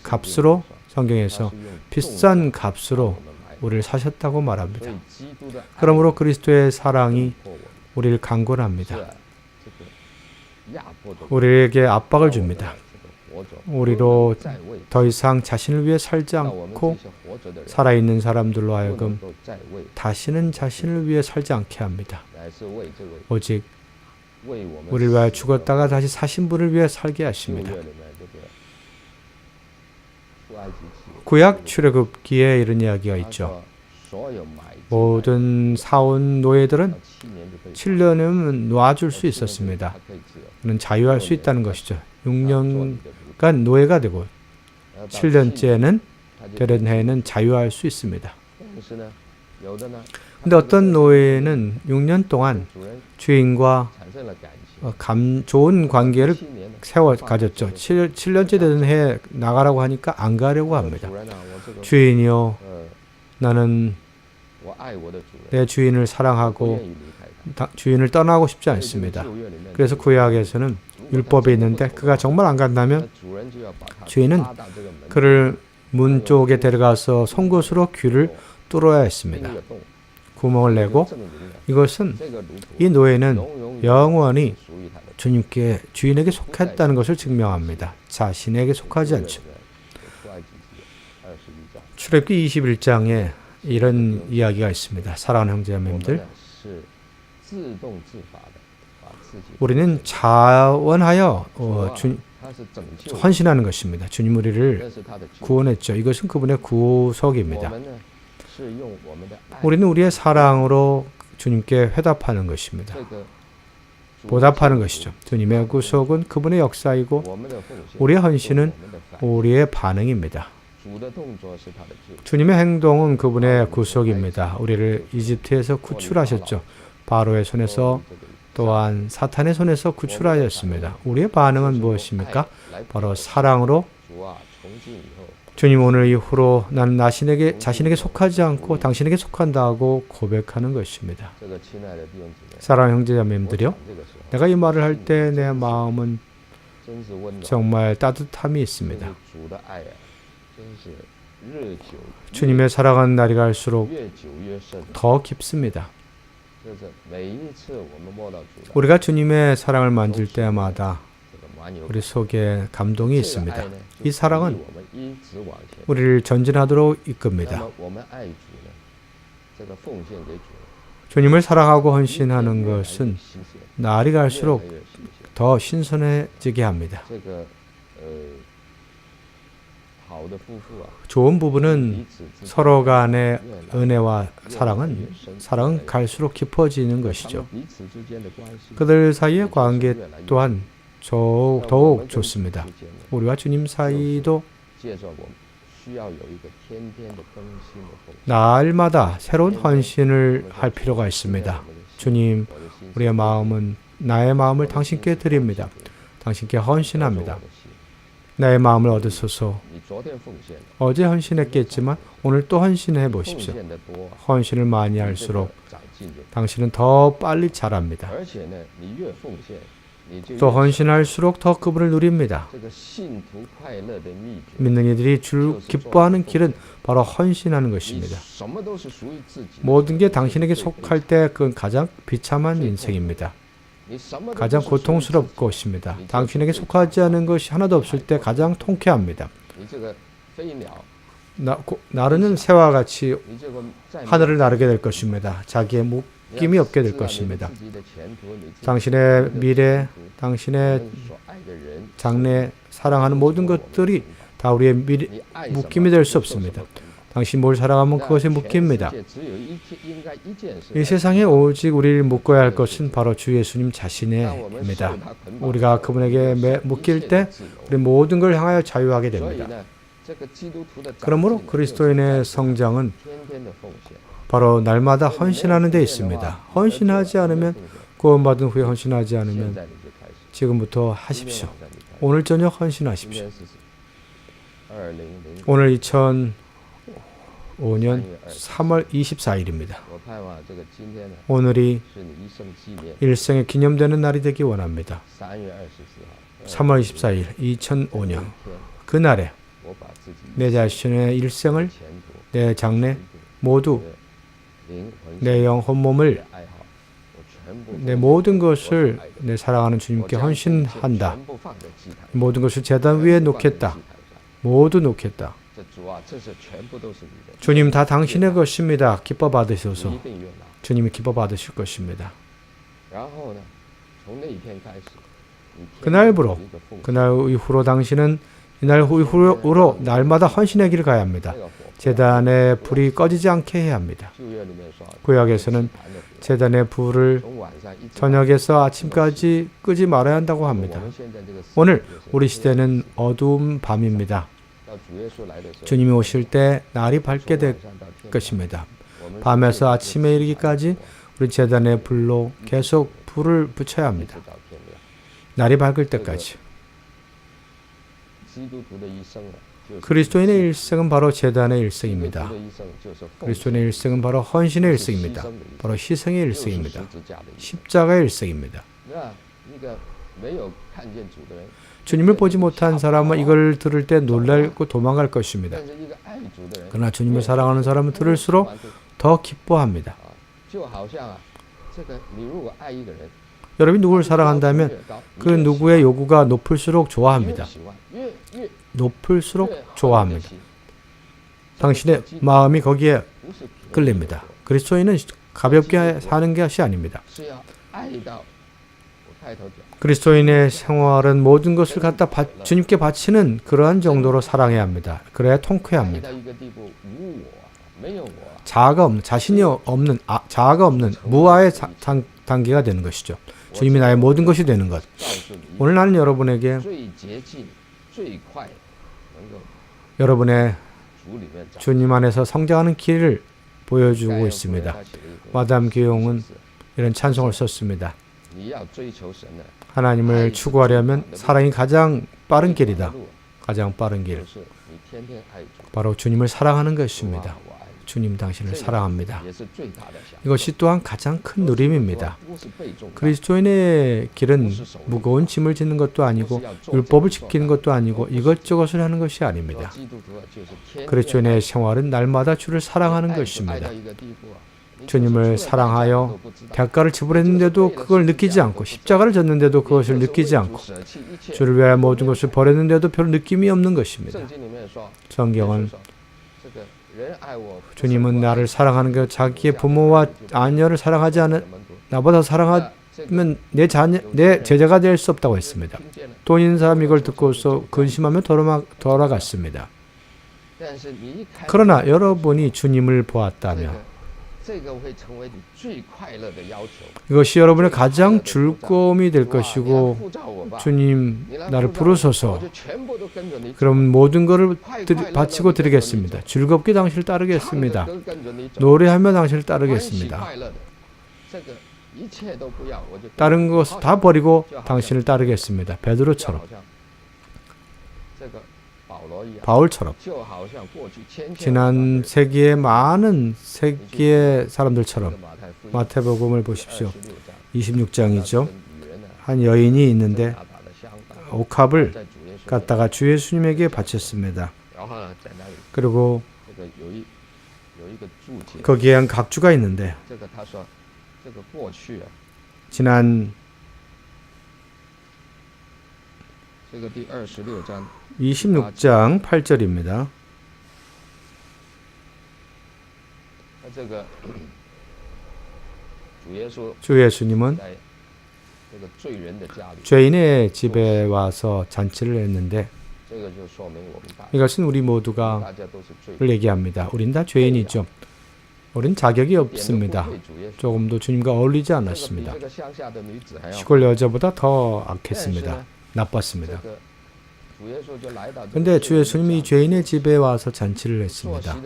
S2: 값으로 성경에서 비싼 값으로 우리를 사셨다고 말합니다. 그러므로 그리스도의 사랑이 우리를 강권합니다. 우리에게 압박을 줍니다. 우리로 더 이상 자신을 위해 살지 않고 살아있는 사람들로 하여금 다시는 자신을 위해 살지 않게 합니다. 오직 우리를 위하여 죽었다가 다시 사신 분을 위해 살게 하십니다. 구약 출애굽기에 이런 이야기가 있죠. 모든 사온 노예들은 7년은 놔줄 수 있었습니다. 그는 자유할 수 있다는 것이죠. 6년간 노예가 되고 7년째는 되는 해에는 자유할 수 있습니다. 근데 어떤 노예는 6년 동안 주인과 좋은 관계를 가졌죠. 7년째 되는 해에 나가라고 하니까 안 가려고 합니다. 주인이요, 나는 내 주인을 사랑하고 주인을 떠나고 싶지 않습니다. 그래서 구약에서는 율법이 있는데 그가 정말 안 간다면 주인은 그를 문 쪽에 데려가서 송곳으로 귀를 뚫어야 했습니다. 구멍을 내고 이것은 이 노예는 영원히 주인에게 속했다는 것을 증명합니다. 자신에게 속하지 않죠. 출애굽기 21장에 이런 이야기가 있습니다. 사랑하는 형제자매님들, 우리는 자원하여 헌신하는 것입니다. 주님 우리를 구원했죠. 이것은 그분의 구속입니다. 우리는 우리의 사랑으로 주님께 회답하는 것입니다. 보답하는 것이죠. 주님의 구속은 그분의 역사이고 우리의 헌신은 우리의 반응입니다. 주님의 행동은 그분의 구속입니다. 우리를 이집트에서 구출하셨죠. 바로의 손에서 또한 사탄의 손에서 구출하셨습니다. 우리의 반응은 무엇입니까? 바로 사랑으로 주님 오늘 이후로 나는 자신에게 속하지 않고 당신에게 속한다고 고백하는 것입니다. 사랑하는 형제자매님들이요, 내가 이 말을 할 때 내 마음은 정말 따뜻함이 있습니다. 주님의 사랑하는 날이 갈수록 더 깊습니다. 우리가 주님의 사랑을 만질 때마다 우리 속에 감동이 있습니다. 이 사랑은 우리를 전진하도록 이끕니다. 주님을 사랑하고 헌신하는 것은 날이 갈수록 더 신선해지게 합니다. 좋은 부부는 서로 간의 은혜와 사랑은 갈수록 깊어지는 것이죠. 그들 사이의 관계 또한 더욱 좋습니다. 우리와 주님 사이도 날마다 새로운 헌신을 할 필요가 있습니다. 주님, 나의 마음을 당신께 드립니다. 당신께 헌신합니다. 나의 마음을 얻으소서. 어제 헌신했겠지만 오늘 또 헌신해 보십시오. 헌신을 많이 할수록 당신은 더 빨리 자랍니다. 또 헌신할수록 더 그분을 누립니다. 믿는 이들이 주 기뻐하는 길은 바로 헌신하는 것입니다. 모든 게 당신에게 속할 때 그건 가장 비참한 인생입니다. 가장 고통스러울 것입니다. 당신에게 속하지 않은 것이 하나도 없을 때 가장 통쾌합니다. 나르는 새와 같이 하늘을 나르게 될 것입니다. 자기의 묶임이 없게 될 것입니다. 당신의 미래, 당신의 장래, 사랑하는 모든 것들이 다 우리의 묶임이 될 수 없습니다. 당신 뭘 사랑하면 그것에 묶입니다. 이 세상에 오직 우리를 묶어야 할 것은 바로 주 예수님 자신입니다. 우리가 그분에게 묶일 때 우리 모든 걸 향하여 자유하게 됩니다. 그러므로 그리스도인의 성장은 바로 날마다 헌신하는 데 있습니다. 헌신하지 않으면, 구원받은 후에 헌신하지 않으면 지금부터 하십시오. 오늘 저녁 헌신하십시오. 오늘 2005년 3월 24일입니다.
S1: 我盼望这个今天呢，
S2: 오늘이
S1: 是你一生纪念
S2: 일생에 기념되는 날이 되기 원합니다.
S1: 3月24号，
S2: 3월 24일 2005년
S1: 天，
S2: 그날에
S1: 我把自己
S2: 내 자신의 일생을
S1: 前途、
S2: 내 장래 모두
S1: 灵魂、
S2: 내 영혼 몸을
S1: 爱好，我全部
S2: 내 모든 것을 내 사랑하는 주님께
S1: 我将
S2: 헌신한다.
S1: 全部放在祭坛，
S2: 모든 것을 제단 위에
S1: 放在
S2: 놓겠다.
S1: 祭坛上。
S2: 모두 놓겠다.
S1: 这主啊，这是全部都是你的，
S2: 주님 다 당신의 것입니다. 기뻐 받으소서.
S1: 你一定悦纳。
S2: 주님이 기뻐 받으실 것입니다.
S1: 然后呢，从那一天开始，你天天
S2: 그날부로
S1: 有一个奉献
S2: 그날 이후로 당신은 이날 이후로 날마다 헌신의 길을 가야 합니다.
S1: 那个火
S2: 제단의 불이 꺼지지 않게 해야 합니다.
S1: 旧约里面说，
S2: 구약에서는
S1: 坛的火
S2: 제단의 불을
S1: 从晚上一直
S2: 저녁에서 아침까지 끄지 말아야 한다고
S1: 我
S2: 합니다.
S1: 们现在这个时代
S2: 오늘
S1: 就是
S2: 우리 시대는 어두운 밤입니다.
S1: 到主耶稣来的时候，
S2: 주님이 오실 때 날이 밝게
S1: 从
S2: 될
S1: 晚上到天亮
S2: 것입니다.
S1: 我们
S2: 밤에서 아침에 이르기까지 우리 제단의 불로 계속 불을 붙여야
S1: 一
S2: 합니다.
S1: 直到天亮。
S2: 날이 밝을 때까지.
S1: 基督徒的一生啊，就是
S2: 그리스도인의 일생은 바로 제단의
S1: 基督徒
S2: 일생입니다.
S1: 的一生就是奉献
S2: 그리스도인의 일생은 바로 헌신의
S1: 是牺
S2: 일생입니다.
S1: 牲的一生
S2: 바로 희생의
S1: 就是
S2: 일생입니다.
S1: 十字架的一生。
S2: 십자가의 일생입니다.
S1: 那一个没有看见主的人，
S2: 주님을 보지 못한 사람은 이걸 들을 때 놀랄고 도망갈 것입니다.
S1: 但是一个爱主的人，
S2: 그러나 주님을 사랑하는 사람은 들을수록 더 기뻐합니다.
S1: 就好像啊，这个你如果爱一个人，
S2: 여러분이 누구를 사랑한다면 그 누구의 요구가 높을수록
S1: 越
S2: 좋아합니다.
S1: 喜欢，越
S2: 높을수록
S1: 越
S2: 좋아합니다.
S1: 好的心
S2: 당신의 마음이 거기에
S1: 不是
S2: 끌립니다. 그리스도인은 가볍게 사는 것이 아닙니다.
S1: 是要爱到我开头讲，
S2: 그리스도인의 생활은 모든 것을 갖다 주님께 바치는 그러한 정도로 사랑해야 합니다. 그래야
S1: 爱
S2: 통쾌합니다.
S1: 到一个地步，无我，没有我，
S2: 자아가 없는, 자신이 없는, 자아가 없는 무아의 단계가 되는 것이죠. 주님이 나의 모든 것이 되는 것.
S1: 告诉你
S2: 오늘 나는 여러분에게
S1: 最捷径、最快能够
S2: 여러분의
S1: 主里面找。
S2: 주님 안에서 성장하는 길을
S1: 盖
S2: 보여주고
S1: 恩福音
S2: 있습니다.
S1: 他写了一个
S2: 마담 교용은
S1: 是
S2: 이런 찬송을 썼습니다.
S1: 你要追求神的
S2: 하나님을 추구하려면 사랑이 가장 빠른 길이다.
S1: 路，
S2: 가장 빠른
S1: 就
S2: 길.
S1: 是你天天爱主，
S2: 바로 주님을 사랑하는
S1: 主啊
S2: 것입니다.
S1: 我爱你，
S2: 주님 당신을 사랑합니다.
S1: 也是最大的享受。
S2: 이것이 또한 가장 큰 누림입니다.
S1: 不是被重担，
S2: 그리스도인의 길은 무거운 짐을 짓는 것도 아니고 율법을 지키는 것도 아니고 이것저것을 하는 것이 아닙니다.
S1: 基督徒啊，就是天天
S2: 그리스도인의 생활은 날마다 주를 사랑하는
S1: 爱主爱
S2: 것입니다.
S1: 到一个地步啊，你
S2: 주님을
S1: 就是出了代价
S2: 사랑하여
S1: 都不知道
S2: 대가를 지불했는데도 그걸 느끼지 않고 십자가를 졌는데도 그것을 느끼지 않고 주를 위하여 모든 것을 버렸는데도 별 느낌이 없는 것입니다.
S1: 圣经里面说，
S2: 성경은
S1: 这个人爱我，
S2: 주님은 나를 사랑하는 것 자기의 부모와 자녀를 사랑하지 않은 나보다 사랑하면 내 제자가 될 수 없다고 했습니다. 돈 있는 사람이 이걸 듣고서 근심하며 돌아갔습니다. 그러나 여러분이 주님을 보았다면 이것이 여러분의 가장 즐거움이 될 것이고 주님 나를 부르소서 그럼 모든 것을 바치고 드리겠습니다. 즐겁게 당신을 따르겠습니다. 노래하며 당신을 따르겠습니다. 다른 것을 다 버리고 당신을 따르겠습니다. 베드로처럼 바울처럼 지난 세기의 많은 세기의 사람들처럼 마태복음을 보십시오. 26장이죠. 한 여인이 있는데 옥합을 갖다가 주 예수님에게 바쳤습니다. 그리고 거기에 한 각주가 있는데 지난 26장 8절입니다. 주 예수님은 죄인의 집에 와서 잔치를 했는데 이것은 우리 모두가 얘기합니다. 우린 다 죄인이죠. 우린 자격이 없습니다. 조금도 주님과 어울리지 않았습니다. 시골 여자보다 더 악했습니다. 나빴습니다. 그런데 주 예수님이 죄인의 집에 와서 잔치를 했습니다.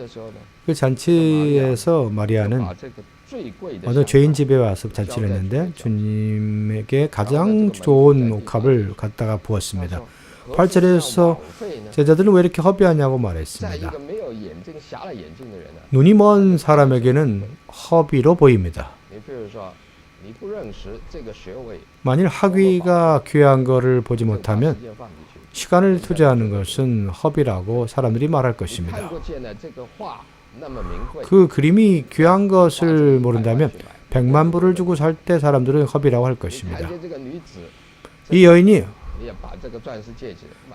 S2: 그 잔치에서 마리아는 어느 죄인 집에 와서 잔치를 했는데 주님에게 가장 좋은 옥합을 갖다가 부었습니다. 8절에서 제자들은 왜 이렇게 허비하냐고 말했습니다. 눈이 먼 사람에게는 허비로 보입니다. 만일 학위가 귀한 것을 보지 못하면 시간을 투자하는 것은 허비라고 사람들이 말할 것입니다. 그 그림이 귀한 것을 모른다면 100만 불을 주고 살 때 사람들은 허비라고 할 것입니다. 이 여인이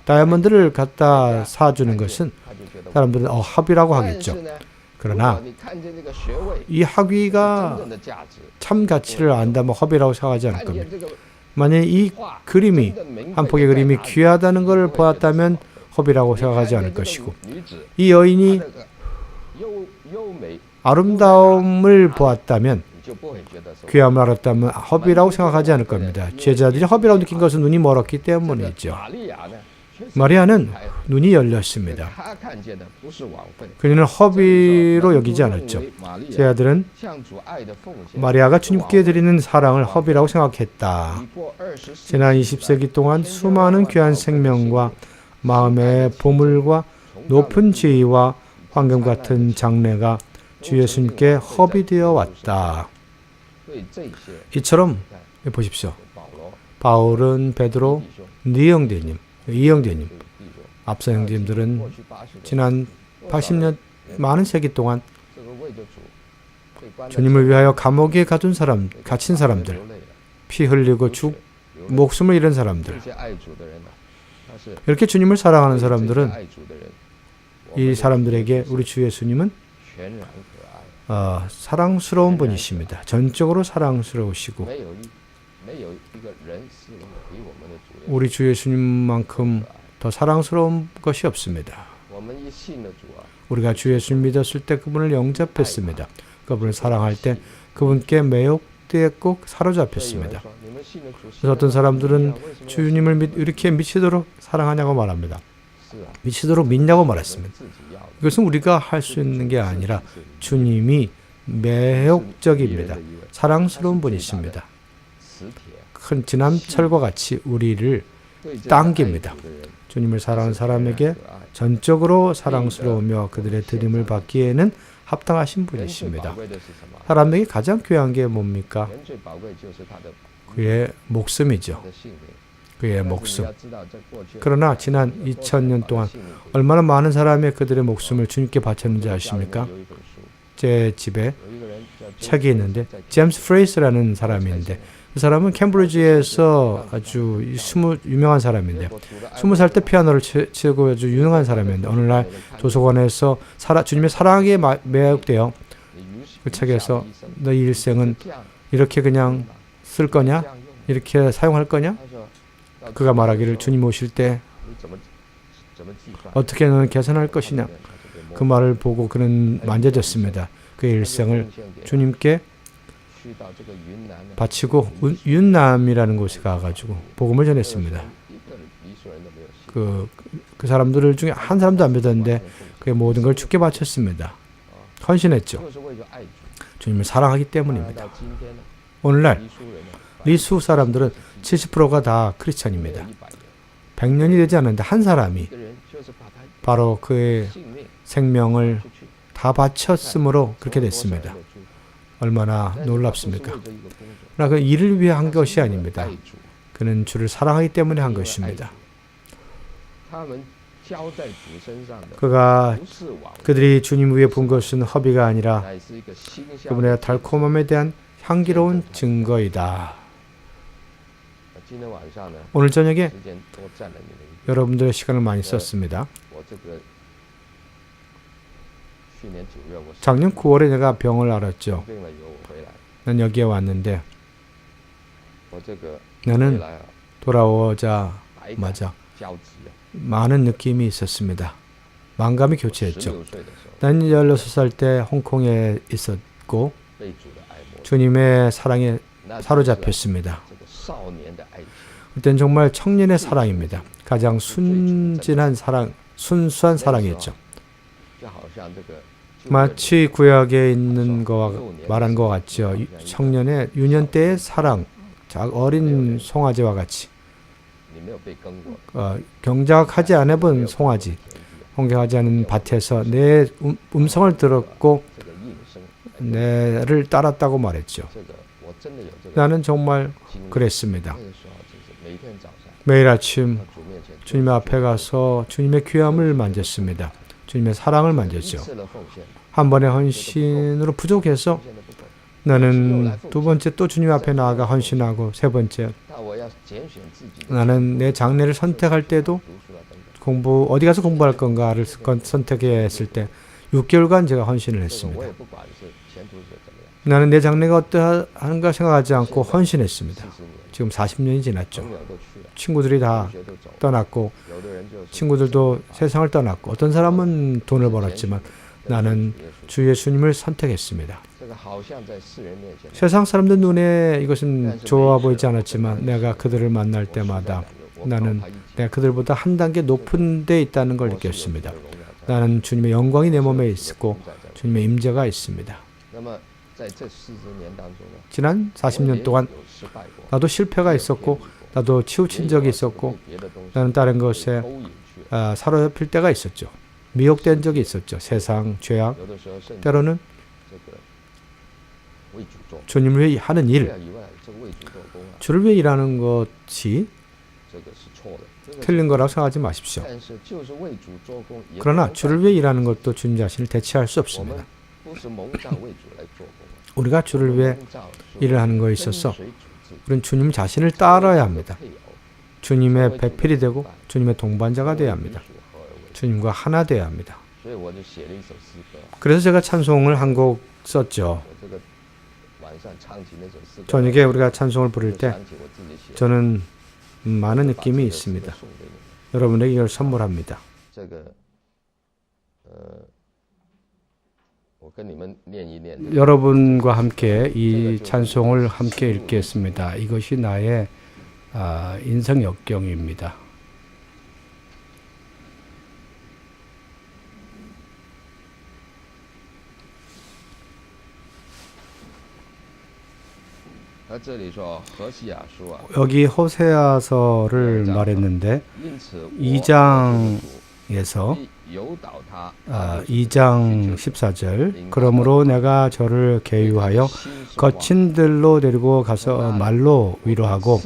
S2: 다이아몬드를 갖다 사주는 것은 사람들은 허비라고 하겠죠. 그러나 이 학위가 참 가치를 안다면 허비라고 생각하지 않을 겁니다. 만약 이 그림이 한 폭의 그림이 귀하다는 것을 보았다면 허비라고 생각하지 않을 것이고 이 여인이 아름다움을 보았다면 귀함을 알았다면 허비라고 생각하지 않을 겁니다. 제자들이 허비라고 느낀 것은 눈이 멀었기 때문이죠. 마리아는 눈이 열렸습니다. 그녀는 허비로 여기지 않았죠. 제자들은 마리아가 주님께 드리는 사랑을 허비라고 생각했다. 지난 20세기 동안 수많은 귀한 생명과 마음의 보물과 높은 지위와 황금 같은 장래가 주 예수님께 허비되어 왔다. 이처럼 보십시오. 바울은 베드로, 이형제님, 앞서 형제님들은 지난 80년 많은 세기 동안 주님을 위하여 감옥에 갇힌 사람들, 피 흘리고 목숨을 잃은 사람들, 이렇게 주님을 사랑하는 사람들은 이 사람들에게 우리 주 예수님은 사랑스러운 분이십니다. 전적으로 사랑스러우시고 우리 주 예수님만큼 더 사랑스러운 것이 없습니다. 우리가 주 예수님 믿었을 때 그분을 영접했습니다. 그분을 사랑할 때 그분께 매혹되었고 사로잡혔습니다. 그래서 어떤 사람들은 주님을 이렇게 미치도록 사랑하냐고 말합니다. 미치도록 믿냐고 말했습니다. 이것은 우리가 할 수 있는 게 아니라 주님이 매혹적입니다. 사랑스러운 분이십니다. 큰 지남철과 같이 우리를 당깁니다. 주님을 사랑하는 사람에게 전적으로 사랑스러우며 그들의 드림을 받기에는 합당하신 분이십니다. 사람에게 가장 귀한 게 뭡니까? 그의 목숨이죠. 그의 목숨. 그러나 지난 2000년 동안 얼마나 많은 사람이 그들의 목숨을 주님께 바쳤는지 아십니까? 제 집에 책이 있는데 제임스 프레이스라는 사람인데 그 사람은 캠브리지에서 아주 유명한 사람인데 20살 때 피아노를 치고 아주 유능한 사람인데 어느 날 도서관에서 주님의 사랑에 매혹되어 그 책에서 너희 일생은 이렇게 그냥 쓸 거냐? 이렇게 사용할 거냐? 그가 말하기를 주님 오실 때 어떻게 너는 계산할 것이냐? 그 말을 보고 그는 만져졌습니다. 그의 일생을 주님께 바치고 윤남이라는 곳에 가가지고 복음을 전했습니다. 그 사람들 중에 한 사람도 안 믿었는데 그의 모든 걸 주께 바쳤습니다. 헌신했죠. 주님을 사랑하기 때문입니다. 오늘날 리수 사람들은 70%가 다 크리스찬입니다. 100년이 되지 않았는데 한 사람이 바로 그의 생명을 다 바쳤으므로 그렇게 됐습니다. 얼마나 놀랍습니까? 그러나 그 일을 위해 한 것이 아닙니다. 그는 주를 사랑하기 때문에 한 것입니다. 그들이 주님 위에 본 것은 허비가 아니라 그분의 달콤함에 대한 향기로운 증거이다. 오늘 저녁에 여러분들의 시간을 많이 썼습니다. 작년 9월에 내가 병을 앓았죠. 난 여기에 왔는데 나는 돌아오자마자 많은 느낌이 있었습니다. 만감이 교체했죠. 난 16살 때 홍콩에 있었고 주님의 사랑에 사로잡혔습니다. 그때는 정말 청년의 사랑입니다. 가장 순진한 사랑, 순수한 사랑이었죠. 마치 구약에 있는 거와 말한 것 같죠. 청년의 유년 때의 사랑, 어린 송아지와 같이 경작하지 않아본 송아지, 공경하지 않은 밭에서 내 음성을 들었고 내를 따랐다고 말했죠. 나는 정말 그랬습니다. 매일 아침 주님 앞에 가서 주님의 귀함을 만졌습니다. 주님의 사랑을 만졌죠. 한 번의 헌신으로 부족해서 나는 두 번째 또 주님 앞에 나아가 헌신하고, 세 번째 나는 내 장래를 선택할 때도 어디 가서 공부할 건가를 선택해야 했을 때 6개월간 제가 헌신을 했습니다. 나는 내 장래가 어떠한가 생각하지 않고 헌신했습니다. 지금 40년이 지났죠. 친구들이 다 떠났고, 친구들도 세상을 떠났고, 어떤 사람은 돈을 벌었지만 나는 주 예수님을 선택했습니다. 세상 사람들 눈에 이것은 좋아 보이지 않았지만 내가 그들을 만날 때마다 나는 내가 그들보다 한 단계 높은 데 있다는 걸 느꼈습니다. 나는 주님의 영광이 내 몸에 있고 주님의 임재가 있습니다. 지난 40년 동안 나도 실패가 있었고, 나도 치우친 적이 있었고, 나는 다른 것에 사로잡힐 때가 있었죠. 미혹된 적이 있었죠. 세상, 죄악, 때로는 주님을 위해 하는 일, 주를 위해 일하는 것이 틀린 거라고 생각하지 마십시오. 그러나 주를 위해 일하는 것도 주님 자신을 대체할 수 없습니다. 우리가 주를 위해 일을 하는 것에 있어서 우리는 주님 자신을 따라야 합니다. 주님의 배필이 되고 주님의 동반자가 되어야 합니다. 주님과 하나 되어야 합니다. 그래서 제가 찬송을 한 곡 썼죠. 저녁에 우리가 찬송을 부를 때 저는 많은 느낌이 있습니다. 여러분에게 이걸 선물합니다. 여러분과 함께 이 찬송을 함께 읽겠습니다. 이것이 나의 인생 역경입니다. 여기 호세아서를 말했는데 2장에서 2장 14절, 그러므로 내가 저를 계유하여 거친 들로 데리고 가서 말로 위로하고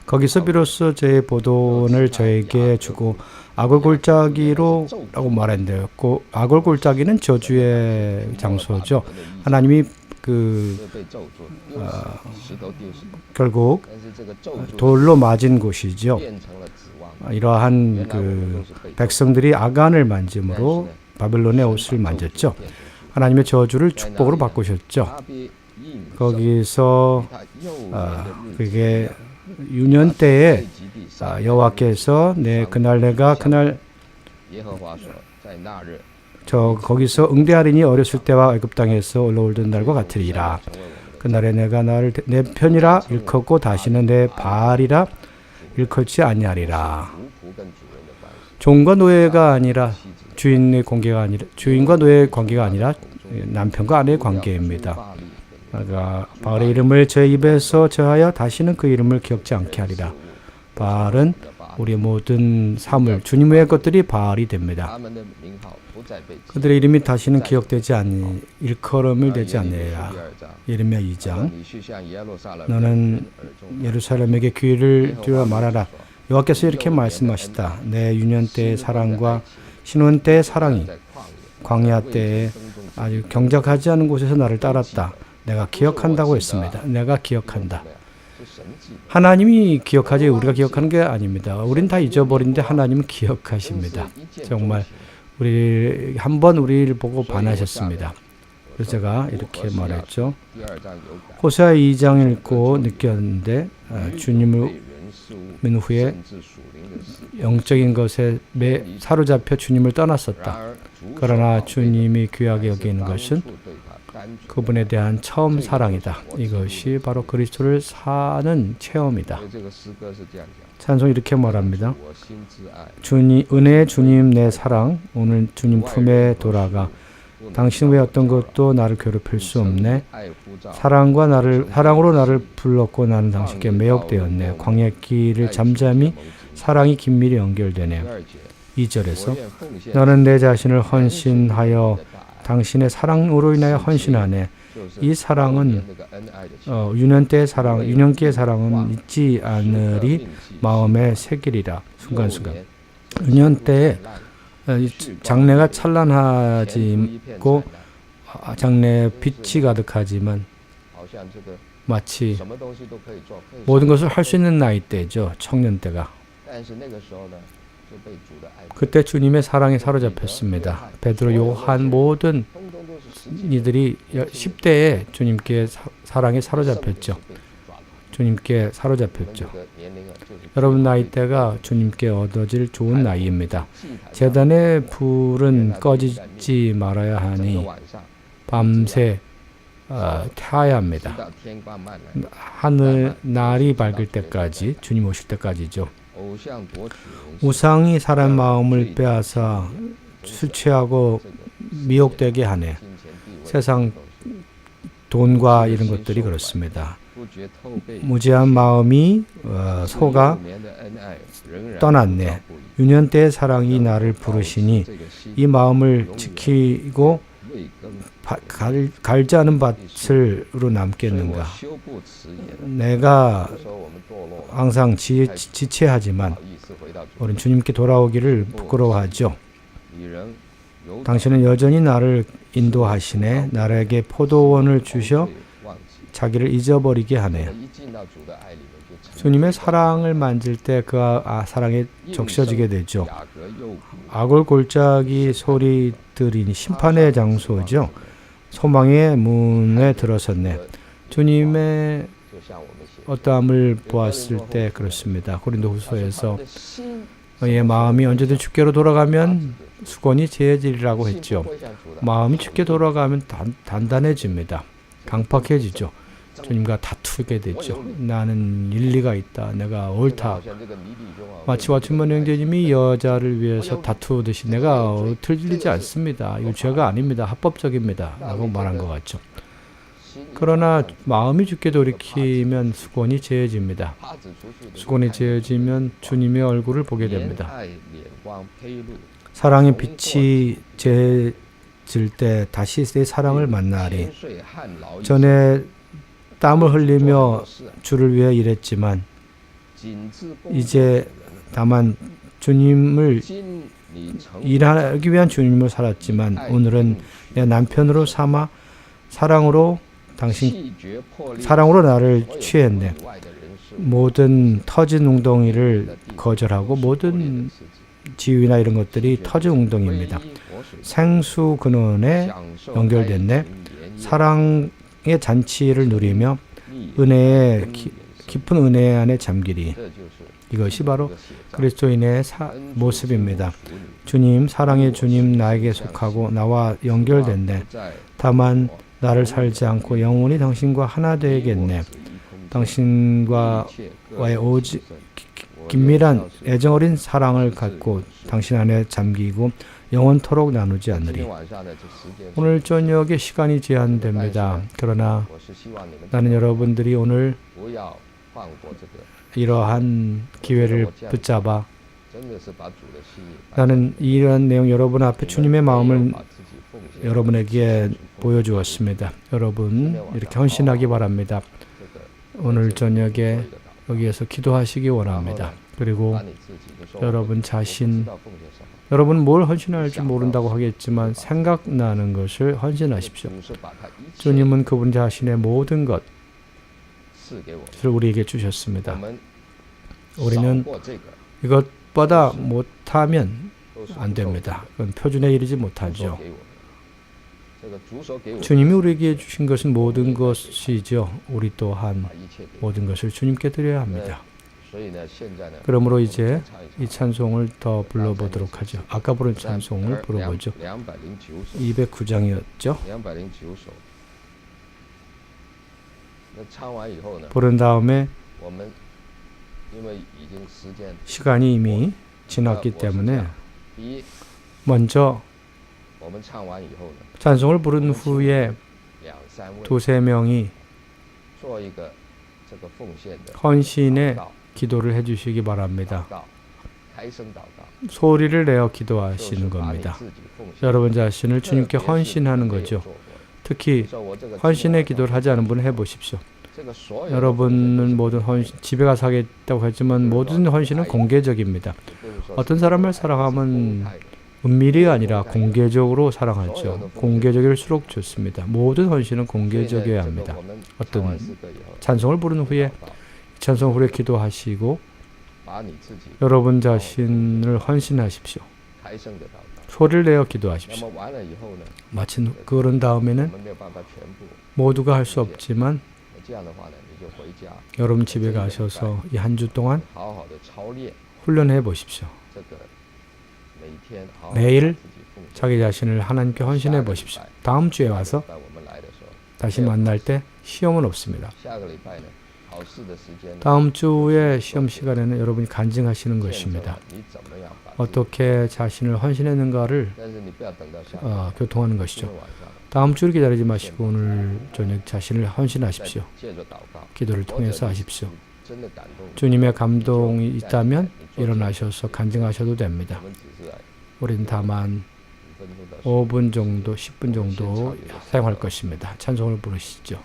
S2: 거기서 비로소 제 보돈을 저에게 주고 악을 골짜기로 라고 말했는데요. 악을 골짜기는 저주의 장소죠. 하나님이 결국 돌로 맞은 곳이죠. 이러한 백성들이 아간을 만짐으로 바벨론의 옷을 만졌죠. 하나님의 저주를 축복으로 바꾸셨죠. 거기서 그게 유년 때에 여호와께서 거기서 응대하리니 어렸을 때와 애굽 땅에서 올라오던 날과 같으리라. 그날에 내가 나를 내 편이라 일컫고 다시는 내 바알이라 일컫지 아니하리라. 종과 노예가 아니라 주인과 노예의 관계가 아니라 남편과 아내의 관계입니다. 바알의 이름을 제 입에서 저하여 다시는 그 이름을 기억지 않게 하리라. 바알은 우리 모든 사물, 주님 외의 것들이 바알이 됩니다. 그들의 이름이 다시는 기억되지 않니, 일컬음을 되지 않느니라. 예레미야 2장. 너는 예루살렘에게 귀를 들여 말하라. 여호와께서 이렇게 말씀하시다. 내 유년 때의 사랑과 신혼 때의 사랑이 광야 때에 아주 경작하지 않은 곳에서 나를 따랐다. 내가 기억한다고 했습니다. 내가 기억한다. 하나님이 기억하지 우리가 기억하는 게 아닙니다. 우린 다 잊어버린데 하나님은 기억하십니다. 정말 한번 우리를 보고 반하셨습니다. 그래서 제가 이렇게 말했죠. 호세아 2장 읽고 느꼈는데 주님을 민 후에 영적인 것에 사로잡혀 주님을 떠났었다. 그러나 주님이 귀하게 여기는 것은 그분에 대한 처음 사랑이다. 이것이 바로 그리스도를 사는 체험이다. 찬송 이렇게 말합니다. 은혜의 주님 내 사랑, 오늘 주님 품에 돌아가. 당신 외에 어떤 것도 나를 괴롭힐 수 없네. 사랑으로 나를 불렀고 나는 당신께 매혹되었네. 광야 길을 잠잠히 사랑이 긴밀히 연결되네요. 2절에서
S1: 我愿奉献
S2: 너는 내 자신을 헌신하여 당신의 사랑으로 인하여 헌신하네. 이 사랑은 유년때의 사랑, 유년기의 사랑은 잊지 않으리 마음에 새기리라. 순간순간. 유년때에 장래가 찬란하지고 장래에 빛이 가득하지만 마치 모든 것을 할 수 있는 나이 때죠. 청년 때가. 그때 주님의 사랑에 사로잡혔습니다. 베드로, 요한 모든 이들이 10대에 주님께 사랑에 사로잡혔죠. 주님께 사로잡혔죠. 여러분 나이대가 주님께 얻어질 좋은 나이입니다. 제단의 불은 꺼지지 말아야 하니 밤새 태워야 합니다. 날이 밝을 때까지, 주님 오실 때까지죠. 우상이 사람 마음을 빼앗아 술 취하고 미혹되게 하네. 세상 돈과 이런 것들이 그렇습니다. 무지한 마음이 속아 떠났네. 유년 때의 사랑이 나를 부르시니 이 마음을 지키고 갈지 않은 밭으로 남겠는가. 내가 항상 지체하지만 우리는 주님께 돌아오기를 부끄러워하죠. 당신은 여전히 나를 인도하시네. 나에게 포도원을 주셔 자기를 잊어버리게 하네요. 주님의 사랑을 만질 때 그 사랑에 적셔지게 되죠. 악을 골짜기 소리 들으니 심판의 장소죠. 소망의 문에 들어섰네. 주님의 어떠함을 보았을 때 그렇습니다. 고린도후서에서 너의 마음이 언제든 주께로 돌아가면 수건이 재해지리라고 했죠. 마음이 주께 돌아가면 단단해집니다. 강팍해지죠. 주님과 다투게 되죠. 나는 일리가 있다. 내가 옳다. 마치 와춘만 형제님이 여자를 위해서 다투듯이 내가 틀리지 않습니다. 이거 죄가 아닙니다. 합법적입니다. 라고 말한 것 같죠. 그러나 마음이 주께 돌이키면 수건이 재해집니다. 수건이 재해지면 주님의 얼굴을 보게 됩니다. 사랑의 빛이 재해질 때 다시 내 사랑을 만나리. 전에 땀을 흘리며 주를 위해 일했지만 이제 다만 주님을 일하기 위한 주님을 살았지만 오늘은 내 남편으로 삼아 사랑으로 나를 취했네. 모든 터진 웅덩이를 거절하고 모든 지위나 이런 것들이 터진 웅덩이입니다. 생수 근원에 연결됐네. 사랑의 잔치를 누리며 은혜의 깊은 은혜 안에 잠기리. 이것이 바로 그리스도인의 모습입니다. 주님, 사랑의 주님 나에게 속하고 나와 연결됐네. 다만 나를 살지 않고 영원히 당신과 하나 되겠네. 당신과의 오직 긴밀한 애정어린 사랑을 갖고 당신 안에 잠기고 영원토록 나누지 않으리. 오늘 저녁에 시간이 제한됩니다. 그러나 나는 여러분들이 오늘 이러한 기회를 붙잡아 나는 이러한 내용 여러분 앞에 주님의 마음을 여러분에게 보여주었습니다. 여러분 이렇게 헌신하기 바랍니다. 오늘 저녁에 여기에서 기도하시기 원합니다. 그리고 여러분 자신, 여러분 뭘 헌신할지 모른다고 하겠지만 생각나는 것을 헌신하십시오. 주님은 그분 자신의 모든 것을 우리에게 주셨습니다. 우리는 이것보다 못하면 안 됩니다. 그건 표준에 이르지 못하죠. 주님이 우리에게 주신 것은 모든 것이죠. 우리 또한 모든 것을 주님께 드려야 합니다. 그러므로 이제 이 찬송을 더 불러보도록 하죠. 아까 부른 찬송을 불러보죠. 209장이었죠. 부른 다음에 시간이 이미 지났기 때문에 먼저 찬송을 부른 후에 두세 명이 헌신의 기도를 해주시기 바랍니다. 소리를 내어 기도하시는 겁니다. 여러분 자신을 주님께 헌신하는 거죠. 특히 헌신의 기도를 하지 않은 분은 해보십시오. 여러분은 모든 헌신, 집에 가서 하겠다고 하지만 모든 헌신은 공개적입니다. 어떤 사람을 사랑하면 은밀히 아니라 공개적으로 사랑하죠. 공개적일수록 좋습니다. 모든 헌신은 공개적이어야 합니다. 어떤 찬송을 부른 후에 찬송 후에 기도하시고 여러분 자신을 헌신하십시오. 소리를 내어 기도하십시오. 마친 그런 다음에는 모두가 할 수 없지만 여러분 집에 가셔서 이 한 주 동안 훈련해 보십시오. 매일 자기 자신을 하나님께 헌신해 보십시오. 다음 주에 와서 다시 만날 때 시험은 없습니다. 다음 주에 시험 시간에는 여러분이 간증하시는 것입니다. 어떻게 자신을 헌신했는가를 교통하는 것이죠. 다음 주를 기다리지 마시고 오늘 저녁 자신을 헌신하십시오. 기도를 통해서 하십시오. 주님의 감동이 있다면 일어나셔서 간증하셔도 됩니다. 우리는 다만 5분 정도, 10분 정도 사용할 것입니다. 찬송을 부르시죠.